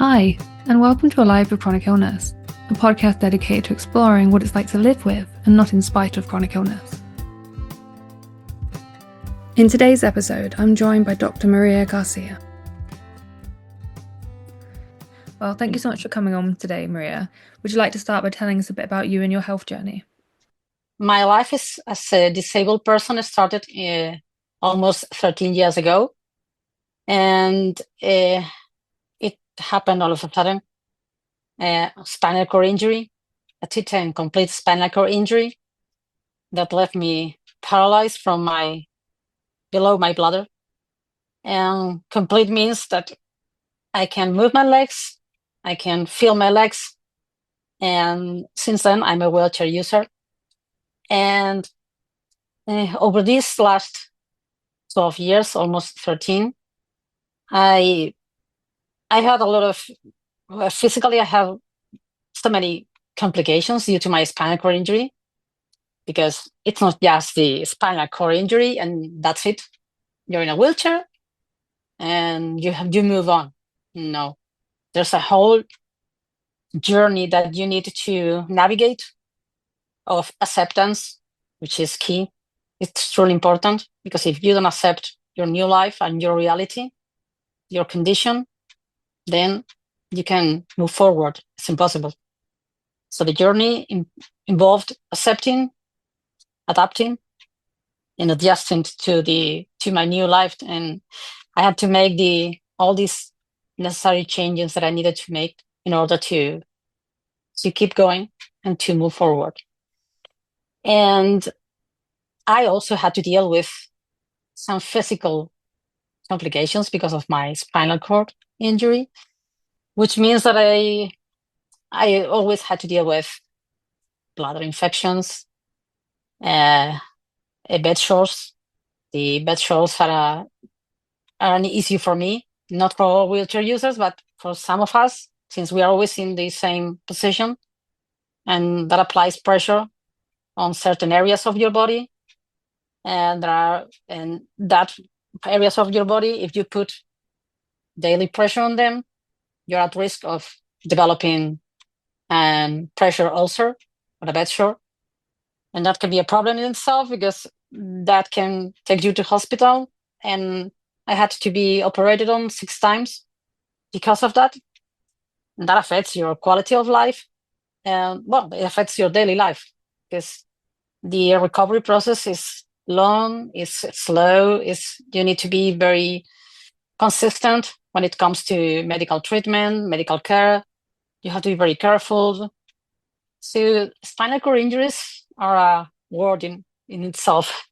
Hi, and welcome to Alive with Chronic Illness, a podcast dedicated to exploring what it's like to live with and not in spite of chronic illness. In today's episode, I'm joined by Dr. Maria Garcia. Well, thank you so much for coming on today, Maria. Would you like to start by telling us a bit about you and your health journey? My life as a disabled person started almost 13 years ago, and it happened all of a sudden. Spinal cord injury, a total and complete spinal cord injury that left me paralyzed from below my bladder. And complete means that I can move my legs, I can feel my legs, and since then I'm a wheelchair user. And over these last 12 years, almost 13, I had a lot of physically, I have so many complications due to my spinal cord injury, because it's not just the spinal cord injury and that's it. You're in a wheelchair and you move on. No, there's a whole journey that you need to navigate of acceptance, which is key. It's truly important, because if you don't accept your new life and your reality, your condition, then you can move forward. It's impossible. So the journey involved accepting, adapting, and adjusting to my new life. And I had to make all these necessary changes that I needed to make in order to keep going and to move forward. And I also had to deal with some physical complications because of my spinal cord injury, which means that I always had to deal with bladder infections, bed sores. The bed sores are an issue for me, not for all wheelchair users, but for some of us, since we are always in the same position, and that applies pressure on certain areas of your body. And that areas of your body, if you put daily pressure on them, you're at risk of developing an pressure ulcer or a bed sore. And that can be a problem in itself, because that can take you to hospital. And I had to be operated on 6 times because of that. And that affects your quality of life. And it affects your daily life, because the recovery process is long, it's slow, you need to be very consistent when it comes to medical treatment, medical care. You have to be very careful. So spinal cord injuries are a word in itself.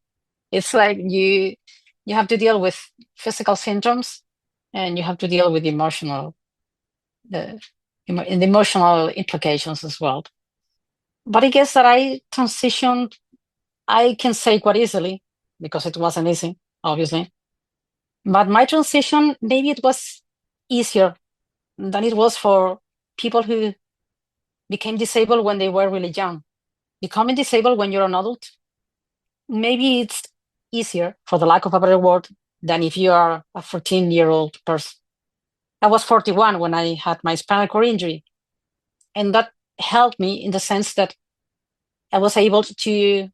It's like you have to deal with physical symptoms, and you have to deal with the emotional implications as well. But I guess that I transitioned, I can say quite easily, because it wasn't easy, obviously. But my transition, maybe it was easier than it was for people who became disabled when they were really young. Becoming disabled when you're an adult, maybe it's easier, for the lack of a better word, than if you are a 14-year-old person. I was 41 when I had my spinal cord injury. And that helped me in the sense that I was able to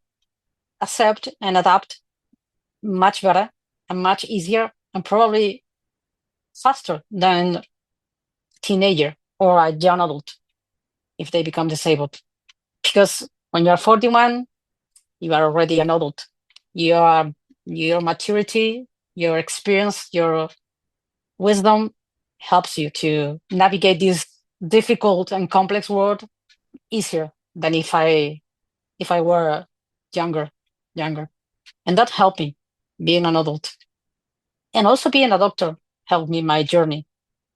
accept and adapt much better and much easier, and probably faster than a teenager or a young adult if they become disabled. Because when you're 41, you are already an adult. Your maturity, your experience, your wisdom helps you to navigate this difficult and complex world easier than if I were younger. And that helped me being an adult. And also being a doctor helped me my journey.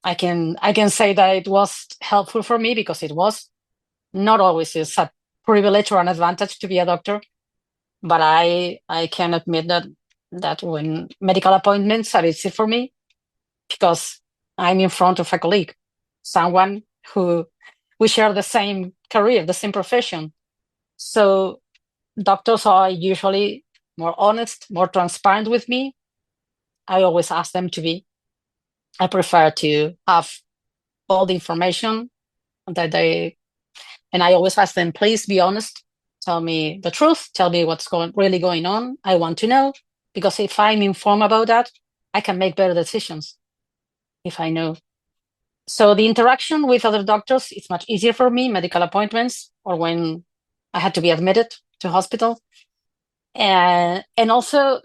I can say that it was helpful for me, because it was not always a privilege or an advantage to be a doctor. But I can admit that when medical appointments are easy for me, because I'm in front of a colleague, someone who we share the same career, the same profession. So doctors are usually more honest, more transparent with me. I always ask them to be. I prefer to have all the information that and I always ask them, please be honest, tell me the truth, tell me what's really going on. I want to know, because if I'm informed about that, I can make better decisions if I know. So the interaction with other doctors, it's much easier for me, medical appointments, or when I had to be admitted to hospital. And also,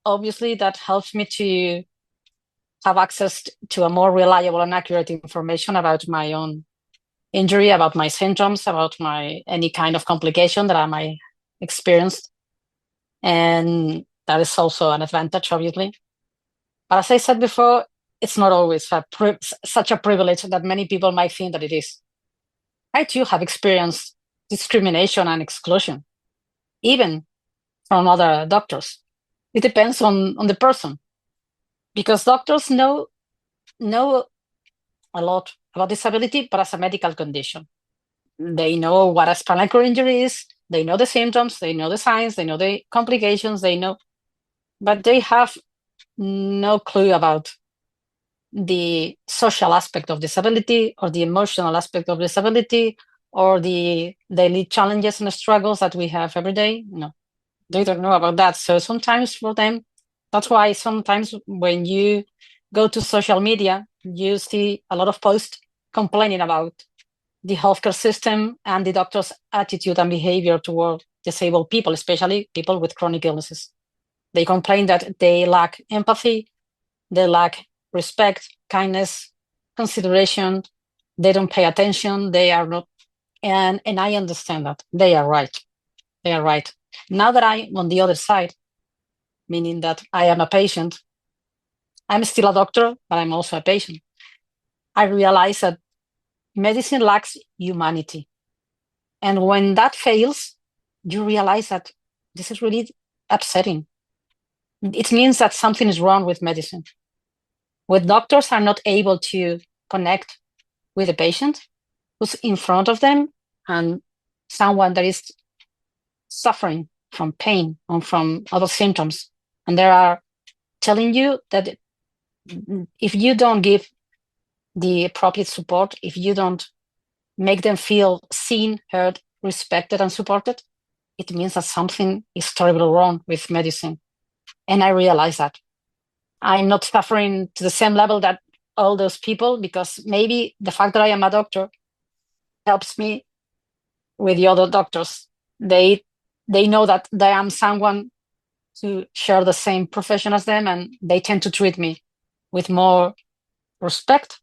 obviously, that helps me to have access to a more reliable and accurate information about my own injury, about my symptoms, about any kind of complication that I might experience. And that is also an advantage, obviously. But as I said before, it's not always such a privilege that many people might think that it is. I too have experienced discrimination and exclusion, even from other doctors. It depends on the person, because doctors know a lot about disability, but as a medical condition. They know what a spinal cord injury is, they know the symptoms, they know the signs, they know the complications, but they have no clue about the social aspect of disability, or the emotional aspect of disability, or the daily challenges and struggles that we have every day. No, they don't know about that. So sometimes for them, that's why sometimes when you go to social media, you see a lot of posts complaining about the healthcare system and the doctor's attitude and behavior toward disabled people, especially people with chronic illnesses. They complain that they lack empathy, they lack respect, kindness, consideration, they don't pay attention, they are not, and I understand that. They are right. They are right. Now that I'm on the other side, meaning that I am a patient, I'm still a doctor, but I'm also a patient. I realize that medicine lacks humanity. And when that fails, you realize that this is really upsetting. It means that something is wrong with medicine. When doctors are not able to connect with the patient who's in front of them, and someone that is suffering from pain or from other symptoms, and they are telling you that if you don't give the appropriate support, if you don't make them feel seen, heard, respected, and supported, it means that something is terribly wrong with medicine. And I realize that I'm not suffering to the same level that all those people, because maybe the fact that I am a doctor helps me with the other doctors. They know that I am someone to share the same profession as them, and they tend to treat me with more respect,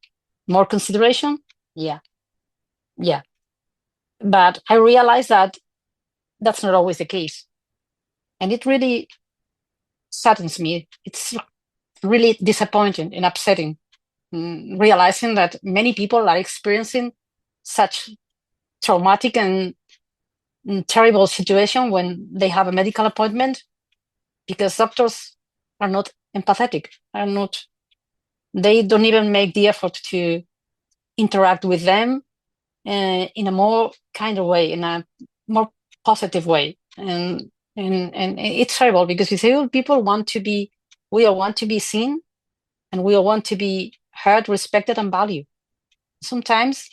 more consideration. Yeah. But I realize that that's not always the case. And it really saddens me. It's really disappointing and upsetting, realizing that many people are experiencing such traumatic and terrible situation when they have a medical appointment, because doctors are not empathetic, they don't even make the effort to interact with them in a more kind of way, in a more positive way. And it's terrible, because disabled people we all want to be seen, and we all want to be heard, respected, and valued. Sometimes,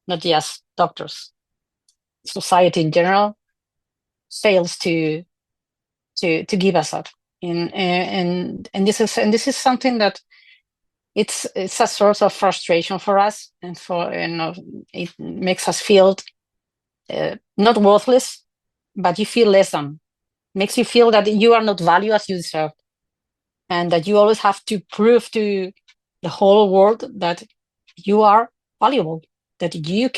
not just doctors, society in general fails to give us that. And this is something that it's a source of frustration for us, and it makes us feel not worthless, but you feel less than. Makes you feel that you are not valued as you deserve, and that you always have to prove to the whole world that you are valuable, that you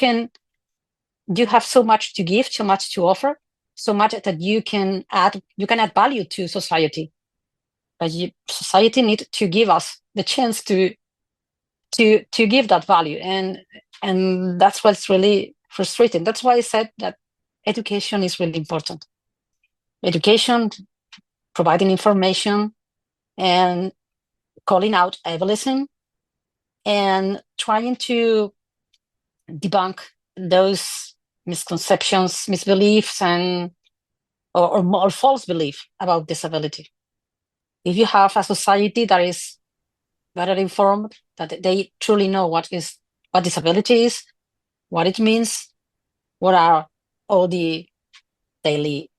have so much to give, so much to offer, so much that you can add value to society. But society needs to give us the chance to give that value, and that's what's really frustrating. That's why I said that education is really important. Education, providing information, and calling out ableism, and trying to debunk those misconceptions, misbeliefs, or more false belief about disability. If you have a society that is better informed, that they truly know what what disability is, what it means, what are all the daily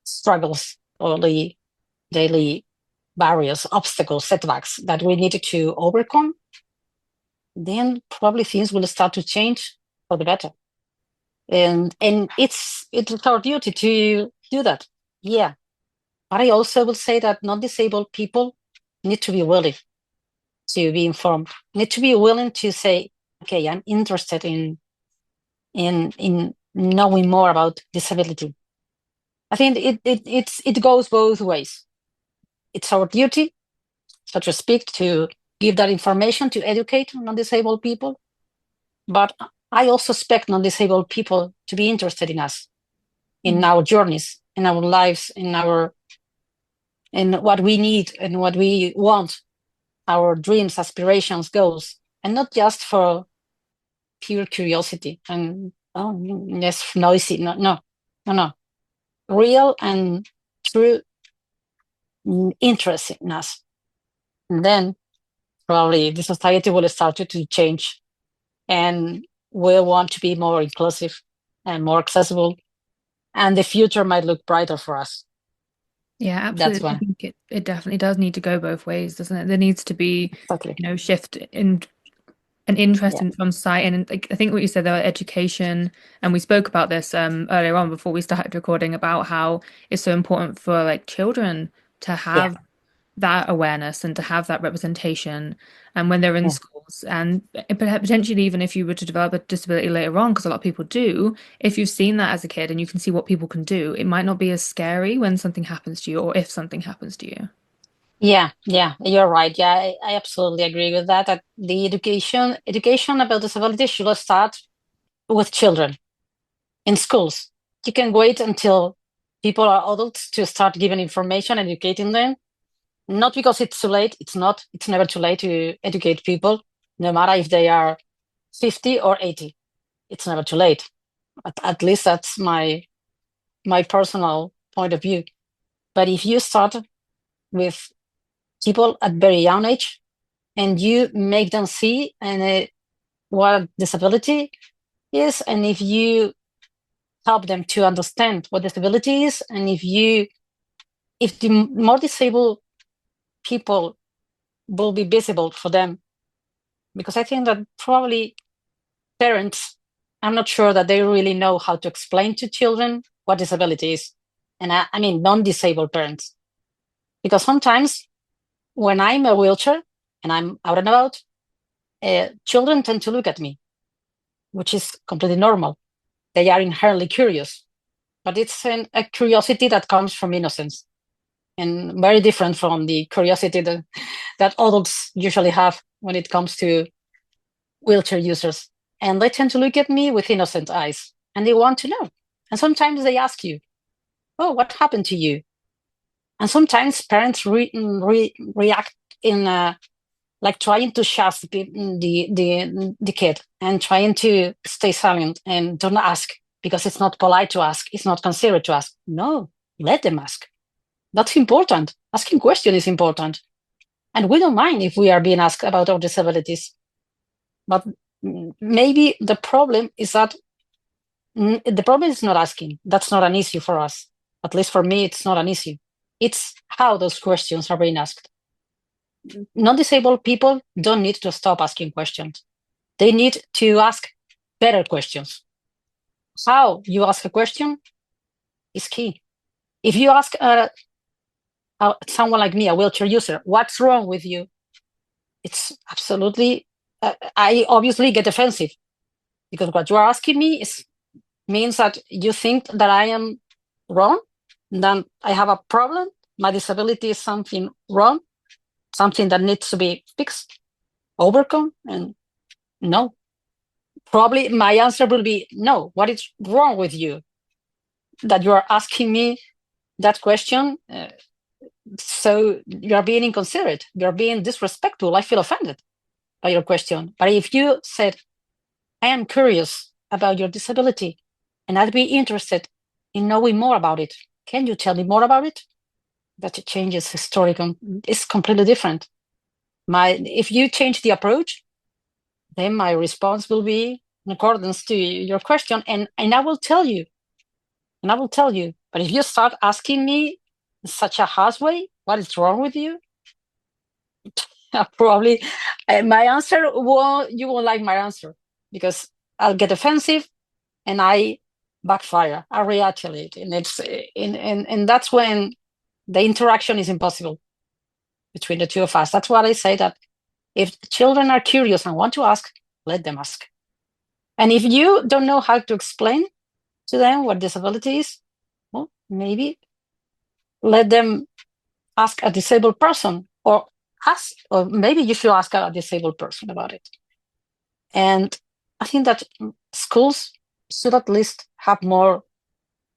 struggles, all the daily barriers, obstacles, setbacks that we need to overcome, then probably things will start to change for the better. And it's our duty to do that. Yeah. But I also will say that non-disabled people need to be willing to be informed, need to be willing to say, okay, I'm interested in knowing more about disability. I think it goes both ways. It's our duty, so to speak, to give that information, to educate non-disabled people. But I also expect non-disabled people to be interested in us, in our journeys, in our lives, in what we need and what we want, our dreams, aspirations, goals, and not just for pure curiosity and yes, noisy. No. Real and true interest in us. And then probably the society will start to change, and we'll want to be more inclusive and more accessible, and the future might look brighter for us. Yeah, That's absolutely. I why. think it definitely does need to go both ways, doesn't it? There needs to be, Exactly. shift in an interest Yeah. in from society. And like, I think what you said about education, and we spoke about this earlier on before we started recording about how it's so important for like children to Yeah. have that awareness and to have that representation and when they're in Yeah. schools and potentially even if you were to develop a disability later on, because a lot of people do, if you've seen that as a kid and you can see what people can do, it might not be as scary when something happens to you or if something happens to you. Yeah, you're right. Yeah, I absolutely agree with that. That the education about disability should start with children in schools. You can wait until people are adults to start giving information, educating them. Not because it's too late. It's not. It's never too late to educate people, no matter if they are 50 or 80. It's never too late. At least that's my personal point of view. But if you start with people at very young age and you make them see what disability is, and if you help them to understand what disability is, and if the more disabled people will be visible for them, because I think that probably parents, I'm not sure that they really know how to explain to children what disability is. And I mean non-disabled parents, because sometimes when I'm a wheelchair and I'm out and about, children tend to look at me, which is completely normal. They are inherently curious, but it's a curiosity that comes from innocence and very different from the curiosity that adults usually have when it comes to wheelchair users. And they tend to look at me with innocent eyes and they want to know. And sometimes they ask you, oh, what happened to you? And sometimes parents react in like trying to shut the kid and trying to stay silent and don't ask because it's not polite to ask. It's not considerate to ask. No, let them ask. That's important. Asking questions is important. And we don't mind if we are being asked about our disabilities. But maybe the problem is that the problem is not asking. That's not an issue for us. At least for me, it's not an issue. It's how those questions are being asked. Non-disabled people don't need to stop asking questions. They need to ask better questions. How you ask a question is key. If you ask someone like me, a wheelchair user, what's wrong with you? It's absolutely, I obviously get defensive because what you are asking me means that you think that I am wrong, then I have a problem, my disability is something wrong, something that needs to be fixed, overcome, and no. Probably my answer will be no. What is wrong with you that you are asking me that question? So you are being inconsiderate. You are being disrespectful. I feel offended by your question. But if you said, I am curious about your disability and I'd be interested in knowing more about it, can you tell me more about it? That changes historical. It's completely different. If you change the approach, then my response will be in accordance to your question, and I will tell you, and I will tell you. But if you start asking me in such a harsh way, what is wrong with you? Probably my answer you won't like my answer, because I'll get offensive and I backfire, I retaliate, and and that's when the interaction is impossible between the two of us. That's why I say that if children are curious and want to ask, let them ask. And if you don't know how to explain to them what disability is, well, maybe let them ask a disabled person, or maybe you should ask a disabled person about it. And I think that schools should at least have more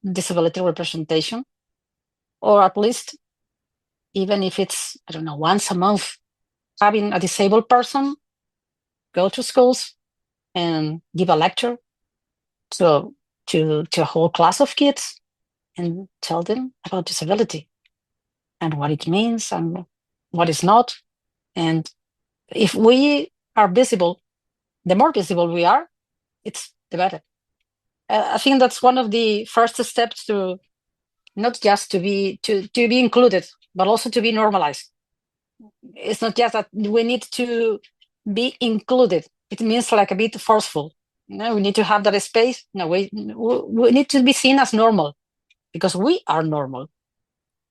disability representation, or at least, even if it's, I don't know, once a month, having a disabled person go to schools and give a lecture to a whole class of kids and tell them about disability and what it means and what is not. And if we are visible, the more visible we are, it's the better. I think that's one of the first steps to not just to be included, but also to be normalized. It's not just that we need to be included. It means like a bit forceful. No, we need to have that space. No, we need to be seen as normal, because we are normal.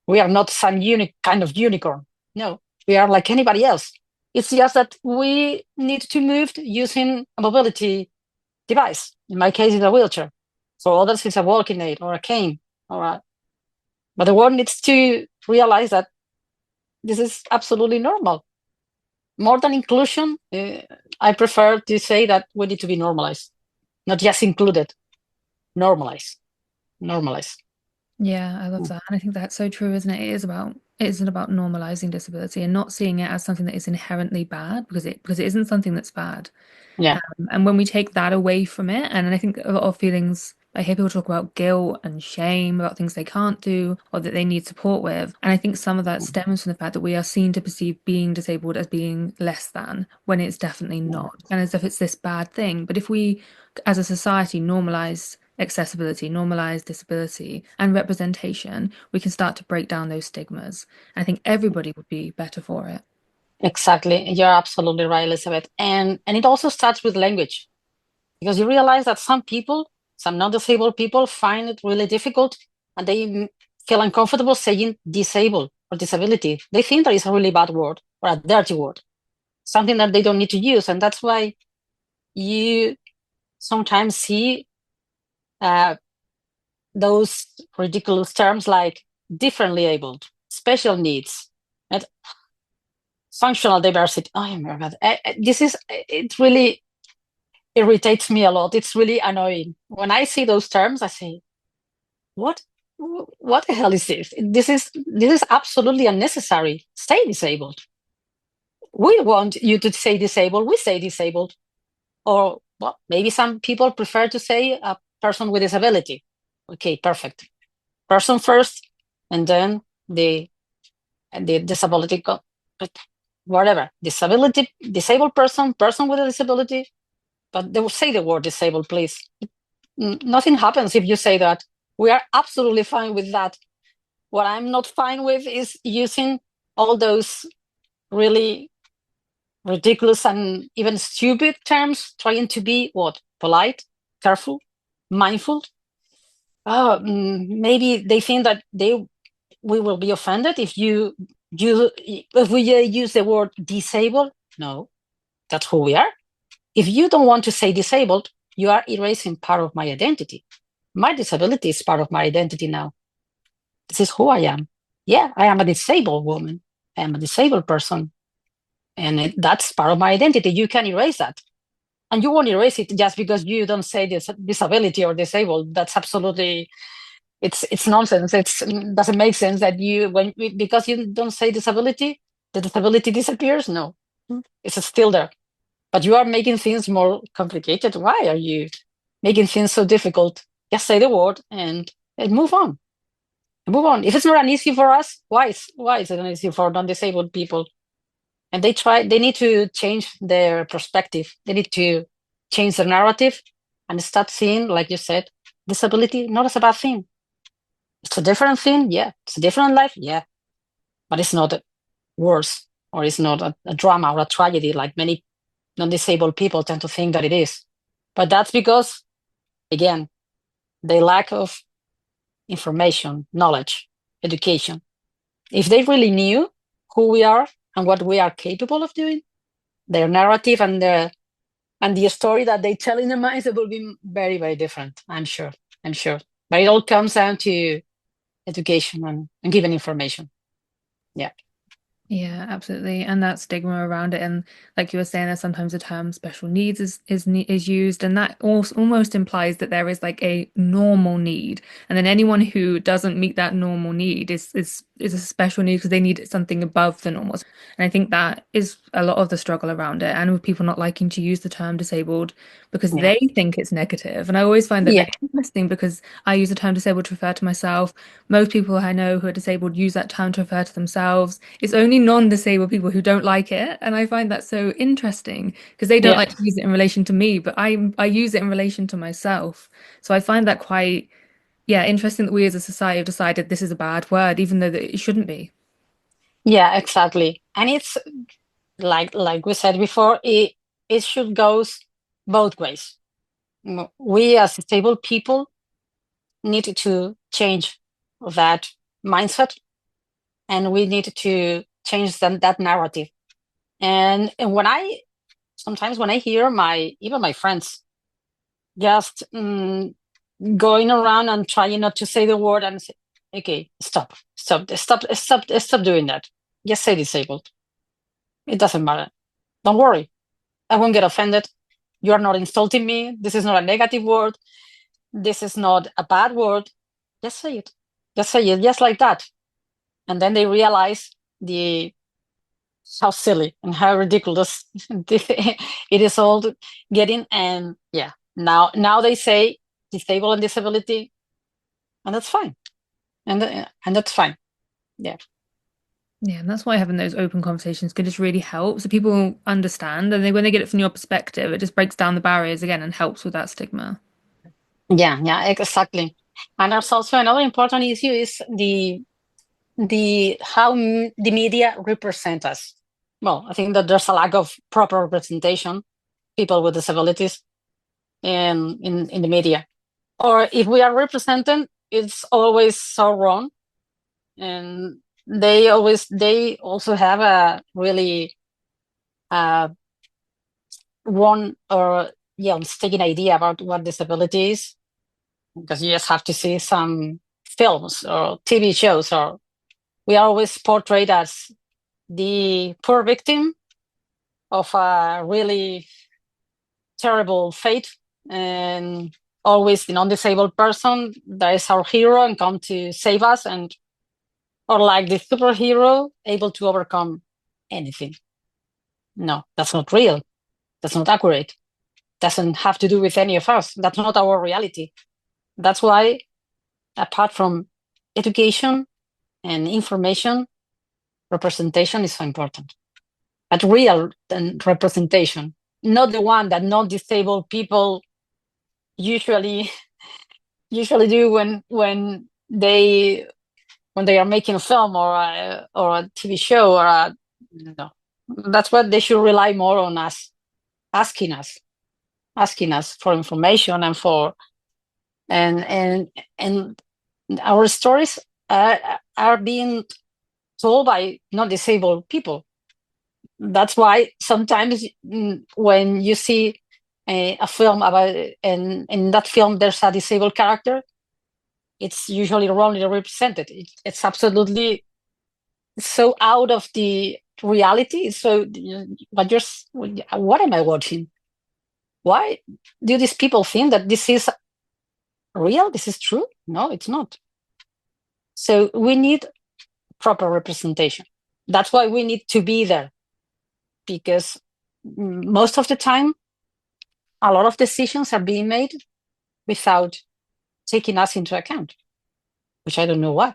We are not some unique kind of unicorn. No, we are like anybody else. It's just that we need to move using a mobility device. In my case, it's a wheelchair. For others, it's a walking aid or a cane. But the world needs to realize that this is absolutely normal. More than inclusion, I prefer to say that we need to be normalized, not just included. Normalized. Normalized. Yeah, I love that. And I think that's so true, isn't it? It isn't about normalizing disability and not seeing it as something that is inherently bad, because it isn't something that's bad. Yeah. And when we take that away from it, and I think a lot of feelings, I hear people talk about guilt and shame about things they can't do or that they need support with. And I think some of that stems from the fact that we are seen to perceive being disabled as being less than when it's definitely not, and as if it's this bad thing. But if we, as a society, normalize accessibility, normalize disability and representation, we can start to break down those stigmas. I think everybody would be better for it. Exactly. You're absolutely right, Elizabeth. And it also starts with language, because you realize that some people, some non-disabled people, find it really difficult, and they feel uncomfortable saying disabled or disability. They think that is a really bad word or a dirty word, something that they don't need to use. And that's why you sometimes see uh, those ridiculous terms like differently abled, special needs, and functional diversity. Oh my God. It really irritates me a lot. It's really annoying. When I see those terms, I say, what? What the hell is this? This is absolutely unnecessary. Stay disabled. We want you to say disabled. We say disabled. Or, well, maybe some people prefer to say a person with disability. Okay, perfect. Person first, and then the disability, but whatever. Disability, disabled person, person with a disability, but they will say the word disabled, please. Nothing happens if you say that. We are absolutely fine with that. What I'm not fine with is using all those really ridiculous and even stupid terms, trying to be what? Polite, careful, mindful. Maybe they think that we will be offended if we use the word disabled. No, that's who we are. If you don't want to say disabled, you are erasing part of my identity. My disability is part of my identity now. This is who I am. Yeah, I am a disabled woman. I am a disabled person. And that's part of my identity. You can erase that. And you won't erase it just because you don't say disability or disabled. That's absolutely, it's nonsense. It doesn't make sense that because you don't say disability, the disability disappears. No, it's still there. But you are making things more complicated. Why are you making things so difficult? Just say the word and move on. Move on. If it's not an issue for us, why is it an issue for non-disabled people? And they need to change their perspective. They need to change the narrative and start seeing, like you said, disability not as a bad thing. It's a different thing, yeah. It's a different life, yeah. But it's not worse, or it's not a drama or a tragedy like many non-disabled people tend to think that it is. But that's because, again, the lack of information, knowledge, education. If they really knew who we are and what we are capable of doing, their narrative and the story that they tell in their minds, it will be very, very different. I'm sure. I'm sure. But it all comes down to education and giving information. Yeah. Yeah, absolutely. And that stigma around it. And like you were saying, that sometimes the term special needs is used, and that also almost implies that there is like a normal need. And then anyone who doesn't meet that normal need is a special need because they need something above the normal. And I think that is a lot of the struggle around it, and with people not liking to use the term disabled because Yeah. they think it's negative. And I always find that Yeah. very interesting because I use the term disabled to refer to myself. Most people I know who are disabled use that term to refer to themselves. It's only non-disabled people who don't like it, and I find that so interesting because they don't Yeah. like to use it in relation to me, but I use it in relation to myself. So I find that quite, yeah, interesting that we as a society have decided this is a bad word, even though that it shouldn't be. Yeah, exactly. And it's like we said before, it should goes both ways. We as disabled people need to change that mindset, and we need to change that narrative. And when I sometimes when I hear even my friends just going around and trying not to say the word and say, okay, stop doing that. Just say disabled. It doesn't matter. Don't worry. I won't get offended. You are not insulting me. This is not a negative word. This is not a bad word. Just say it. Just say it, just like that. And then they realize the how silly and how ridiculous it is all getting. And yeah, now they say disabled and disability, and that's fine. And that's fine. Yeah. Yeah, and that's why having those open conversations can just really help so people understand, and then when they get it from your perspective, it just breaks down the barriers again and helps with that stigma. Yeah, exactly. And there's also another important issue is the how the media represent us. Well, I think that there's a lack of proper representation, people with disabilities in the media. Or if we are represented, it's always so wrong. And they also have a really wrong or yeah mistaken idea about what disability is, because you just have to see some films or TV shows, or we are always portrayed as the poor victim of a really terrible fate, and always the non-disabled person that is our hero and come to save us, and or like the superhero able to overcome anything. No, that's not real. That's not accurate. Doesn't have to do with any of us. That's not our reality. That's why, apart from education and information, representation is so important. But real representation, not the one that non-disabled people usually usually do when they are making a film or a TV show or a no. That's what they should rely more on us, asking us, asking us for information and for and our stories are being told by non-disabled people. That's why sometimes when you see a film about and in that film there's a disabled character, it's usually wrongly represented. It's absolutely so out of the reality. So what am I watching? Why do these people think that this is real? This is true? No, it's not. So we need proper representation. That's why we need to be there, because most of the time, a lot of decisions are being made without taking us into account, which I don't know why.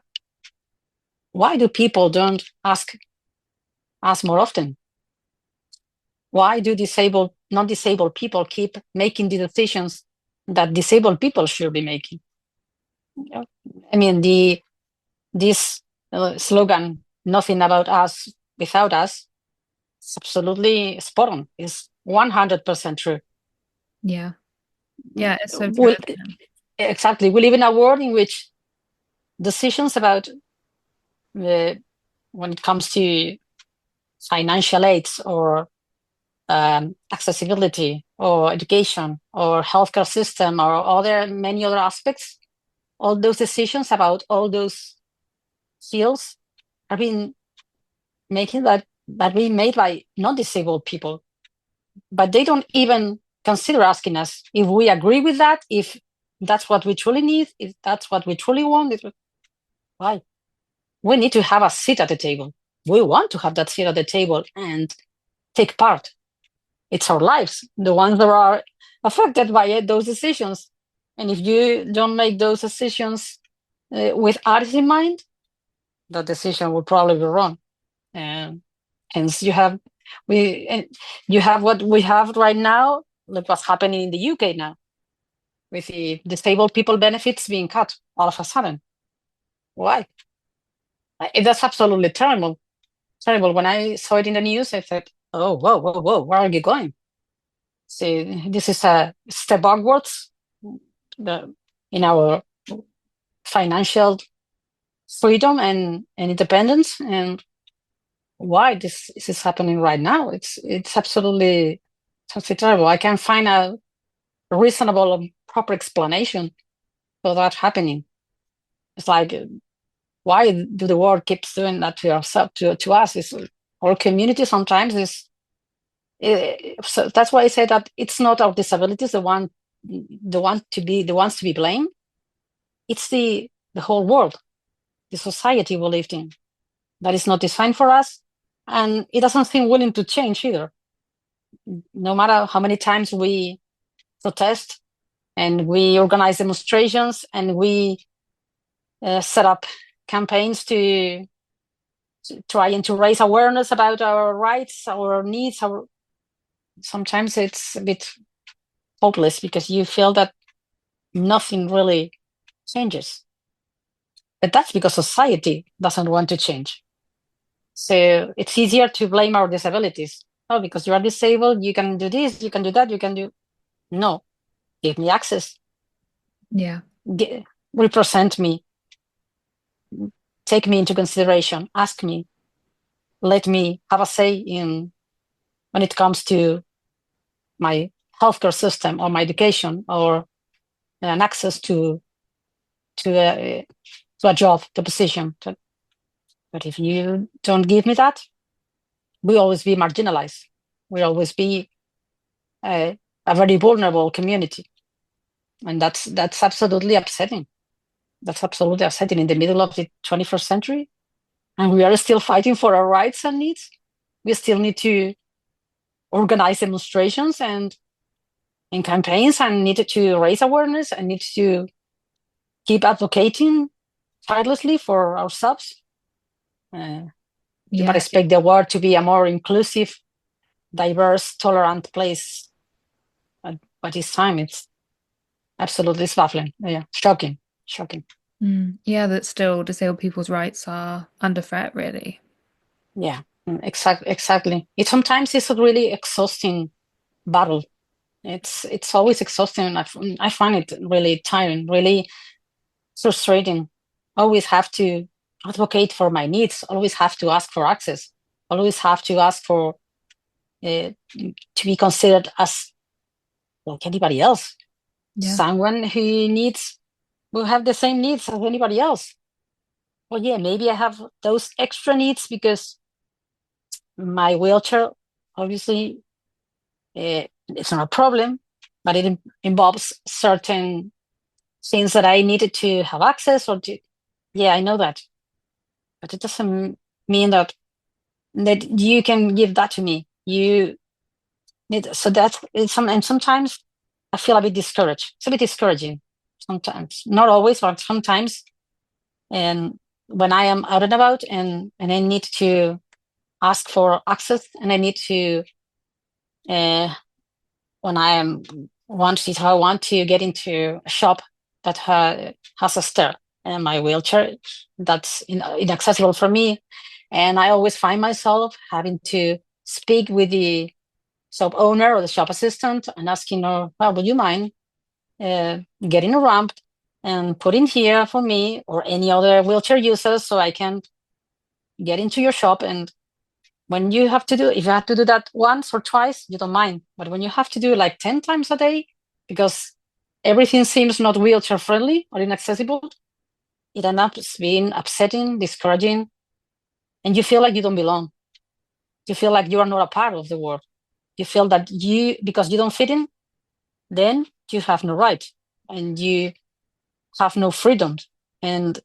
Why do people don't ask us more often? Why do non-disabled people keep making the decisions that disabled people should be making? I mean, this slogan, "Nothing about us without us," is absolutely spot on. It's 100% true. Yeah. Yeah, it's so true, We, isn't it? exactly. We live in a world in which decisions about when it comes to financial aids or accessibility or education or healthcare system or many other aspects, all those decisions about all those fields are being making that being made by non-disabled people, but they don't even consider asking us if we agree with that, if that's what we truly need, if that's what we truly want. Why? We need to have a seat at the table. We want to have that seat at the table and take part. It's our lives, the ones that are affected by it, those decisions. And if you don't make those decisions with others in mind, the decision will probably be wrong. And hence, you have what we have right now, like what's happening in the UK now, with the disabled people benefits being cut all of a sudden. Why? That's absolutely terrible. Terrible. When I saw it in the news, I thought, "Oh, whoa, whoa, whoa! Where are you going?" See, this is a step backwards in our financial freedom and independence. And why this is happening right now? It's absolutely terrible. I can't find a reasonable and proper explanation for that happening. It's like, why do the world keeps doing that to ourselves, to us? Is our community sometimes is. So that's why I say that it's not our disabilities the ones to be blamed. It's the whole world, the society we lived in, that is not designed for us, and it doesn't seem willing to change either. No matter how many times we protest and we organize demonstrations and we set up campaigns to trying to raise awareness about our rights, our needs, sometimes it's a bit hopeless because you feel that nothing really changes. But that's because society doesn't want to change. So it's easier to blame our disabilities. Oh, because you are disabled, you can do this, you can do that, you can do. No, give me access, Yeah. represent me, take me into consideration, ask me, let me have a say in when it comes to my healthcare system or my education or an access to a, to a job, to a position. But if you don't give me that, we always be marginalized. We always be a very vulnerable community, and that's absolutely upsetting. That's absolutely upsetting in the middle of the 21st century, and we are still fighting for our rights and needs. We still need to organize demonstrations and in campaigns and need to raise awareness and need to keep advocating tirelessly for ourselves. You might Yeah. expect the world to be a more inclusive, diverse, tolerant place. But this time it's absolutely baffling. Yeah, shocking, shocking. Yeah, that still disabled people's rights are under threat, really. Yeah, exactly. It sometimes is a really exhausting battle. It's always exhausting. I find it really tiring, really frustrating. Always have to advocate for my needs. Always have to ask for access. Always have to ask for to be considered as like anybody else. Yeah. Someone who needs will have the same needs as anybody else. Well, yeah, maybe I have those extra needs because my wheelchair, obviously, it's not a problem, but it involves certain things that I needed to have access or to. Yeah, I know that, but it doesn't mean that you can give that to me. You need so that's and sometimes I feel a bit discouraged. It's a bit discouraging sometimes, not always, but sometimes. And when I am out and about and I need to ask for access and I need to Uh, when I am if I want to get into a shop that has a stair and my wheelchair that's inaccessible for me, and I always find myself having to speak with the shop owner or the shop assistant and asking her, well, would you mind uh, getting a ramp and put in here for me or any other wheelchair users so I can get into your shop? And when you have to do, if you have to do that once or twice, you don't mind. But when you have to do like 10 times a day, because everything seems not wheelchair friendly or inaccessible, it ends up being upsetting, discouraging, and you feel like you don't belong. You feel like you are not a part of the world. You feel that because you don't fit in, then you have no right and you have no freedom. And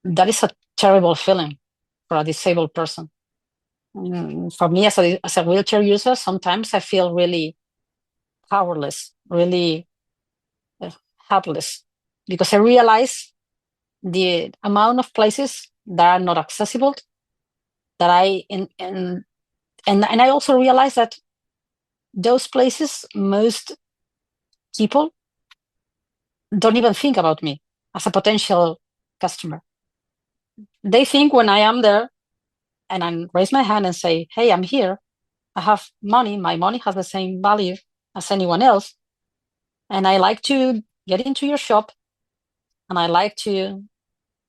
that is a terrible feeling for a disabled person. For me, as a wheelchair user, sometimes I feel really powerless, really uh, helpless, because I realize the amount of places that are not accessible. That and I also realize that those places, most people don't even think about me as a potential customer. They think when I am there and I raise my hand and say, "Hey, I'm here. I have money. My money has the same value as anyone else, and I like to get into your shop and I like to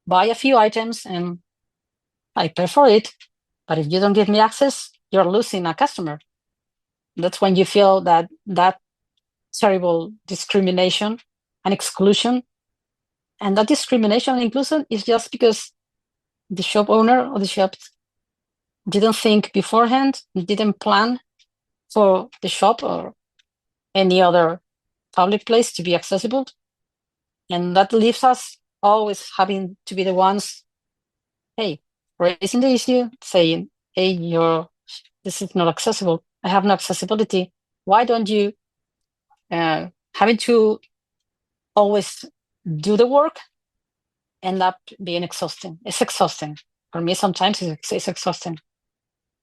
buy a few items and I pay for it. But if you don't give me access, you're losing a customer." That's when you feel that terrible discrimination and exclusion. And that discrimination and inclusion is just because the shop owner or the shop didn't think beforehand, didn't plan for the shop or any other public place to be accessible. And that leaves us always having to be the ones, hey, raising the issue, saying, hey, this is not accessible. I have no accessibility. Why don't you having to always do the work end up being exhausting? It's exhausting. For me, sometimes it's exhausting.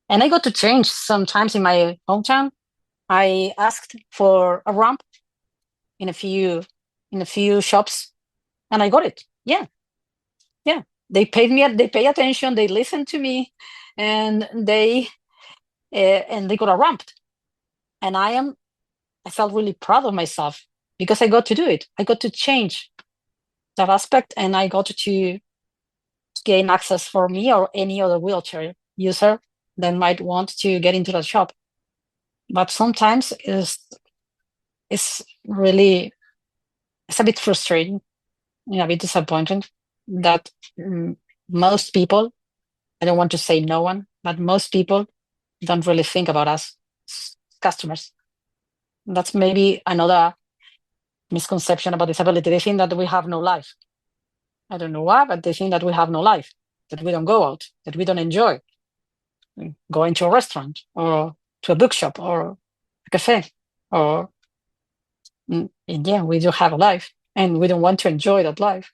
And I got to change sometimes in my hometown. I asked for a ramp in a few shops and I got it. Yeah. Yeah. They paid me, they pay attention, they listened to me, and they got a ramp. And I felt really proud of myself because I got to do it. I got to change that aspect and I got to gain access for me or any other wheelchair user that might want to get into the shop. But sometimes it's really it's a bit frustrating, a bit disappointing that most people, I don't want to say no one, but most people don't really think about us customers. That's maybe another misconception about disability. They think that we have no life. I don't know why, but they think that we have no life, that we don't go out, that we don't enjoy going to a restaurant or to a bookshop or a cafe or yeah, we do have a life and we don't want to enjoy that life.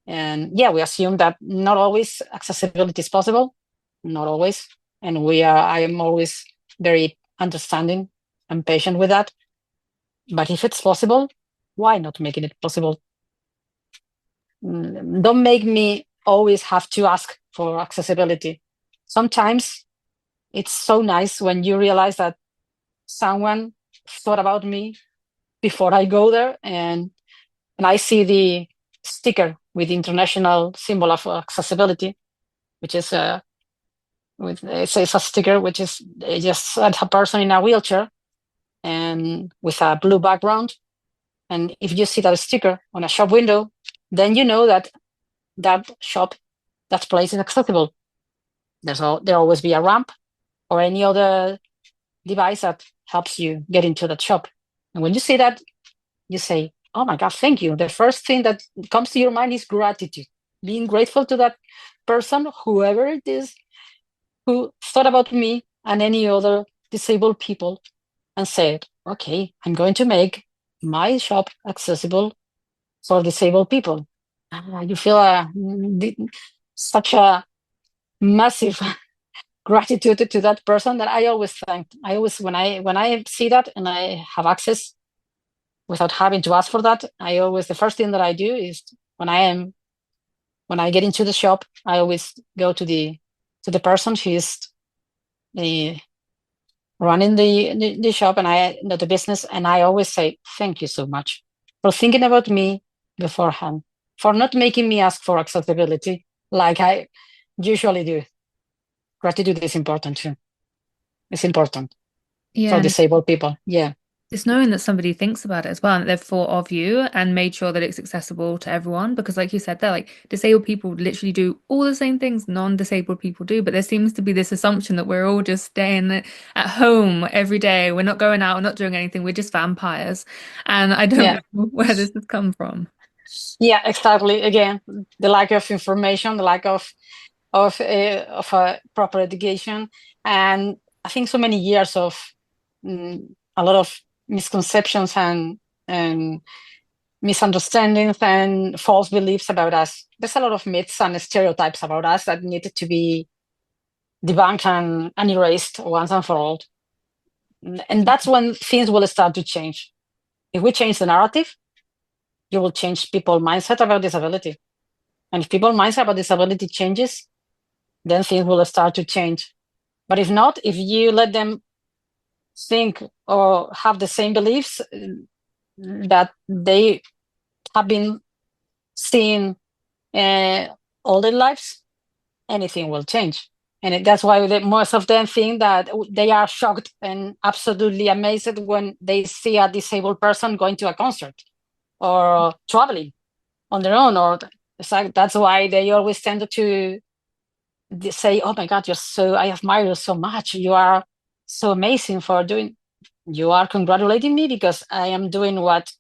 And yeah, we assume that not always accessibility is possible, not always. And I am always very understanding and patient with that. But if it's possible, why not making it possible? Don't make me always have to ask for accessibility. Sometimes it's so nice when you realize that someone thought about me before I go there and I see the sticker with the international symbol of accessibility, which is it's a sticker which is just a person in a wheelchair and with a blue background. And if you see that sticker on a shop window, then you know that that shop, that place is accessible. There'll always be a ramp or any other device that helps you get into that shop. And when you see that, you say, oh my God, thank you. The first thing that comes to your mind is gratitude, being grateful to that person, whoever it is, who thought about me and any other disabled people and said, okay, I'm going to make my shop accessible for disabled people. You feel such a massive gratitude to that person that I always thank. I always, when I see that and I have access without having to ask for that, I always, the first thing that I do is when I get into the shop, I always go to the person who is the running the shop, and I know the business, and I always say thank you so much for thinking about me beforehand, for not making me ask for accessibility like I usually do. Gratitude is important too. It's important Yeah, for and disabled people. Yeah, it's knowing that somebody thinks about it as well, and that they've thought of you and made sure that it's accessible to everyone. Because, like you said, they're like disabled people literally do all the same things non-disabled people do, but there seems to be this assumption that we're all just staying at home every day. We're not going out, we're not doing anything. We're just vampires, and I don't yeah, know where this has come from. yeah. Exactly. Again, the lack of information, the lack of a proper education, and I think so many years of a lot of misconceptions and misunderstandings and false beliefs about us. There's a lot of myths and stereotypes about us that needed to be debunked and erased once and for all. And that's when things will start to change. If we change the narrative, you will change people's mindset about disability. And if people's mindset about disability changes, then things will start to change. But if not, if you let them think or have the same beliefs that they have been seeing uh, all their lives, anything will change. And that's why most of them think that they are shocked and absolutely amazed when they see a disabled person going to a concert or traveling on their own. Or that's why they always tend to say, "Oh my God, I admire you so much. You are so amazing for doing. You are congratulating me because I am doing what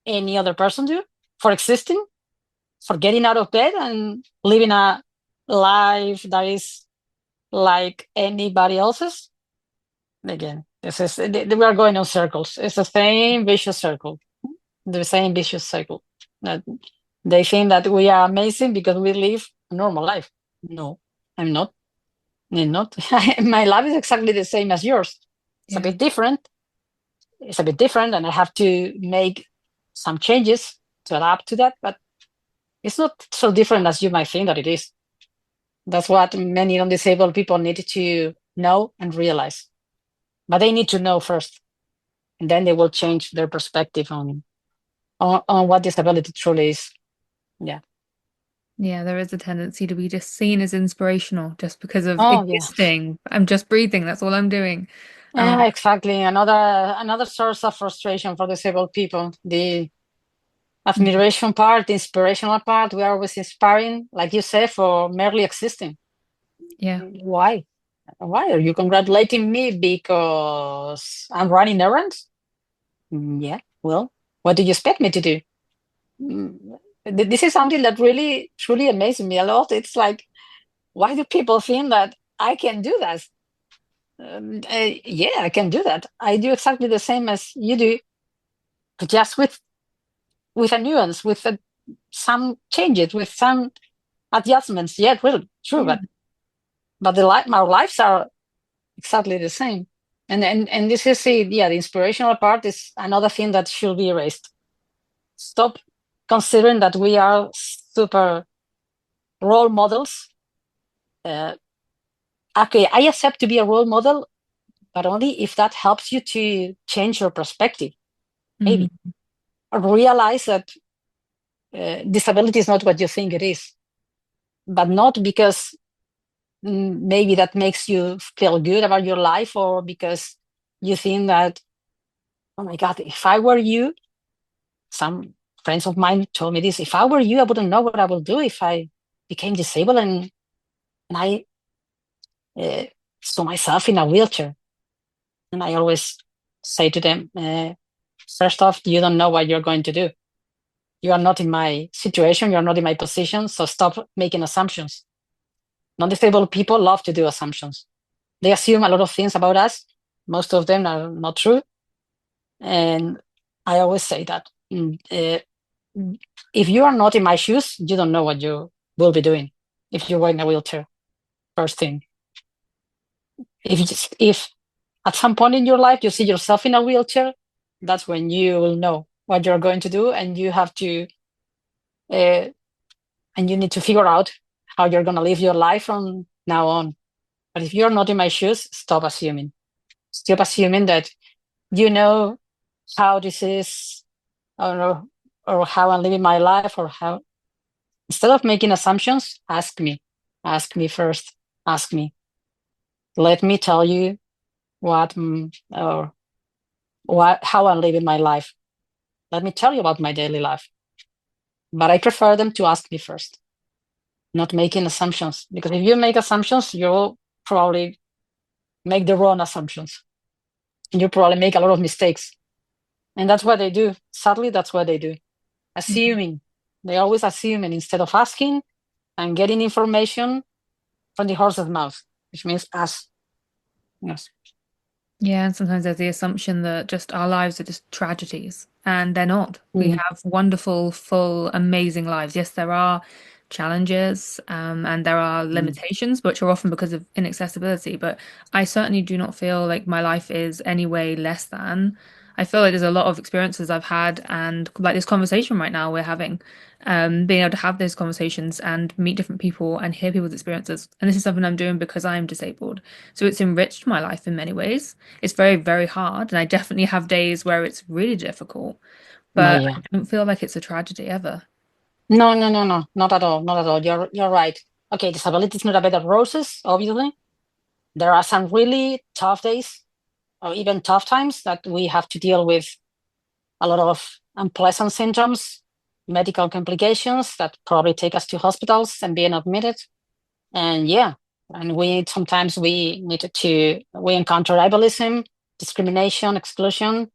any other person do for existing, for getting out of bed and living a life that is like anybody else's." Again, we are going in circles. It's the same vicious circle, the same vicious cycle. That they think that we are amazing because we live a normal life. No, I'm not. I'm not. My life is exactly the same as yours. It's a Yeah. bit different. It's a bit different, and I have to make some changes to adapt to that. But it's not so different as you might think that it is. That's what many non-disabled people need to know and realize. But they need to know first, and then they will change their perspective on what disability truly is. Yeah. Yeah, there is a tendency to be just seen as inspirational just because of Oh, yeah. existing. I'm just breathing, that's all I'm doing. Yeah, exactly. Another source of frustration for disabled people. The admiration part, the inspirational part, we are always inspiring, like you said, for merely existing. Yeah. Why? Why are you congratulating me because I'm running errands? Yeah. Well, what do you expect me to do? Mm, This is something that really, truly amazes me a lot. It's like, why do people think that I can do that? Yeah, I can do that. I do exactly the same as you do, but just with a nuance, some changes, with some adjustments. Yeah, well, true, Yeah. but our lives are exactly the same. And this is the inspirational part is another thing that should be erased. Stop considering that we are super role models. Uh, okay, I accept to be a role model, but only if that helps you to change your perspective. Mm. Maybe realize that disability is not what you think it is, but not because maybe that makes you feel good about your life, or because you think that, oh my God, if I were you, some friends of mine told me this, if I were you, I wouldn't know what I would do if I became disabled and I uh, saw myself in a wheelchair. And I always say to them, first off, you don't know what you're going to do. You are not in my situation, you're not in my position, so stop making assumptions. Non-disabled people love to do assumptions. They assume a lot of things about us. Most of them are not true. And I always say that if you are not in my shoes, you don't know what you will be doing if you were in a wheelchair, first thing. If at some point in your life you see yourself in a wheelchair, that's when you will know what you're going to do, and you have to uh, and you need to figure out how you're going to live your life from now on. But if you're not in my shoes, stop assuming. Stop assuming that you know how this is, or or how I'm living my life, or how. Instead of making assumptions, ask me. Ask me first. Ask me. Let me tell you what or how I'm living my life. Let me tell you about my daily life. But I prefer them to ask me first, not making assumptions. Because if you make assumptions, you'll probably make the wrong assumptions. And you probably make a lot of mistakes. And that's what they do. Sadly, that's what they do. Assuming. They always assuming instead of asking and getting information from the horse's mouth, which means us. Yes. Yeah, and sometimes there's the assumption that just our lives are just tragedies, and they're not. We Mm, have wonderful, full, amazing lives. Yes, there are challenges, and there are mm. limitations, which are often because of inaccessibility. But I certainly do not feel like my life is any way less than. I feel like there's a lot of experiences I've had, and like this conversation right now we're having, being able to have those conversations and meet different people and hear people's experiences. And this is something I'm doing because I'm disabled. So it's enriched my life in many ways. It's very, very hard, and I definitely have days where it's really difficult, No, but I yeah. don't feel like it's a tragedy ever. No, no, no, no. Not at all. Not at all. You're right. Okay, disability is not a bed of roses, obviously. There are some really tough days or even tough times that we have to deal with a lot of unpleasant symptoms, medical complications that probably take us to hospitals and being admitted. And yeah, and we encounter ableism, discrimination, exclusion.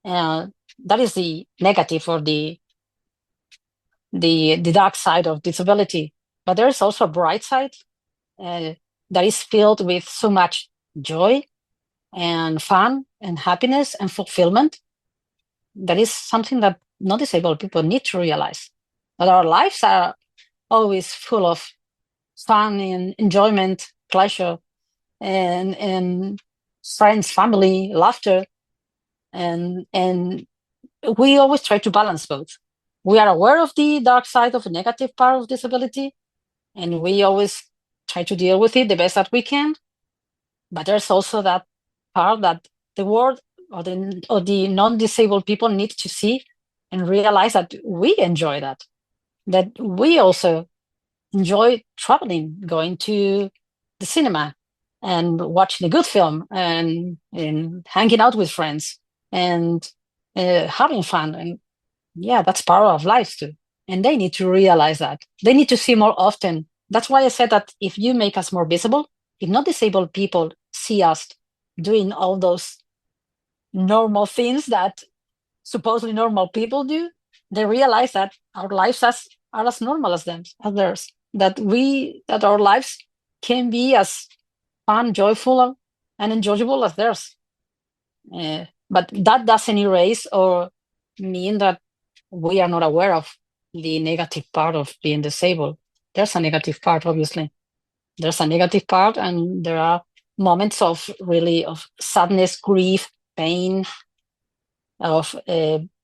Uh, that is the negative or the dark side of disability. But there is also a bright side uh, that is filled with so much joy and fun and happiness and fulfillment. That is something that non disabled people need to realize, that our lives are always full of fun and enjoyment, pleasure, and friends, family, laughter, and we always try to balance both. We are aware of the dark side of the negative part of disability, and we always try to deal with it the best that we can. But there's also that part that the world or the non-disabled people need to see and realize that we enjoy that we also enjoy traveling, going to the cinema and watching a good film and hanging out with friends and having fun. And yeah, that's part of life too. And they need to realize that. They need to see more often. That's why I said that if you make us more visible, if not disabled people see us doing all those normal things that supposedly normal people do, they realize that our lives are as normal as them, as theirs. That our lives can be as fun, joyful, and enjoyable as theirs. But that doesn't erase or mean that we are not aware of the negative part of being disabled. There's a negative part, obviously. There's a negative part, and there are moments of really of sadness, grief, pain, of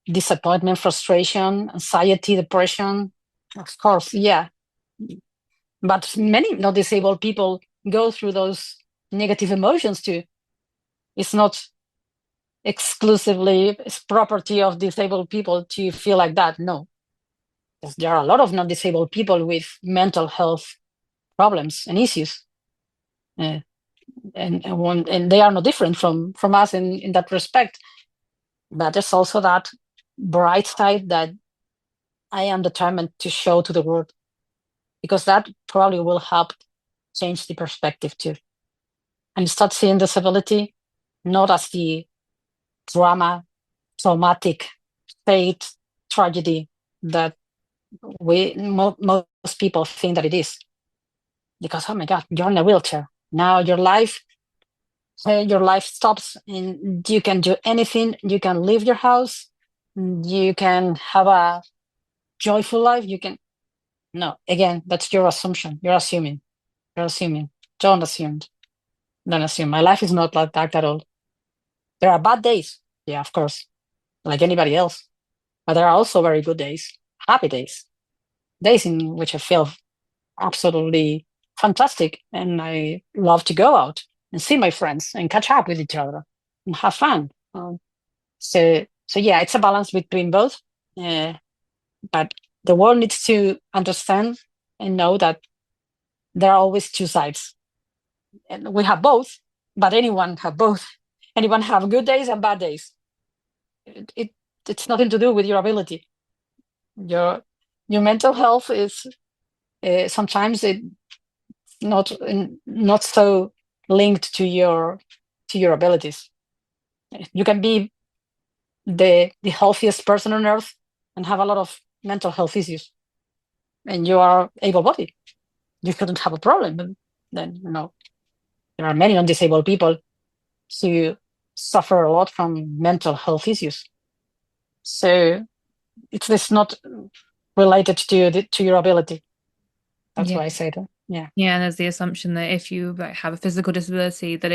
disappointment, frustration, anxiety, depression. Of course, yeah. But many not disabled people go through those negative emotions too. It's not exclusively it's property of disabled people to feel like that. No, there are a lot of non-disabled people with mental health problems and issues, uh, and they are no different from us in that respect. But there's also that bright side that I am determined to show to the world, because that probably will help change the perspective too, and start seeing disability not as the traumatic fate, tragedy that most people think that it is. Because oh my God, you're in a wheelchair now. Your life stops, and you can do anything. You can leave your house. You can have a joyful life. You can no. Again, that's your assumption. You're assuming. You're assuming. Don't assume. don't assume. My life is not like that at all. There are bad days, yeah, of course, like anybody else. But there are also very good days, happy days, days in which I feel absolutely fantastic, and I love to go out and see my friends and catch up with each other and have fun. So yeah, it's a balance between both. But the world needs to understand and know that there are always two sides, and we have both. But anyone have both. Anyone have good days and bad days. It's nothing to do with your ability. Your mental health is sometimes it not so linked to your abilities. You can be the healthiest person on earth and have a lot of mental health issues, and you are able-bodied. You couldn't have a problem. But then there are many non-disabled people who suffer a lot from mental health issues. So it's not related to your ability. That's Yeah. why I say that. Yeah. Yeah, and there's the assumption that if you like have a physical disability, that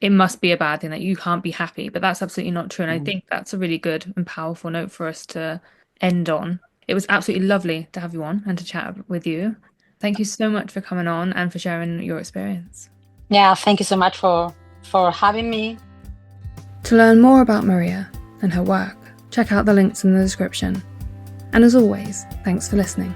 it must be a bad thing, that you can't be happy. But that's absolutely not true. And I think that's a really good and powerful note for us to end on. It was absolutely lovely to have you on and to chat with you. Thank you so much for coming on and for sharing your experience. Yeah, thank you so much for having me. To learn more about Maria and her work, check out the links in the description. And as always, thanks for listening.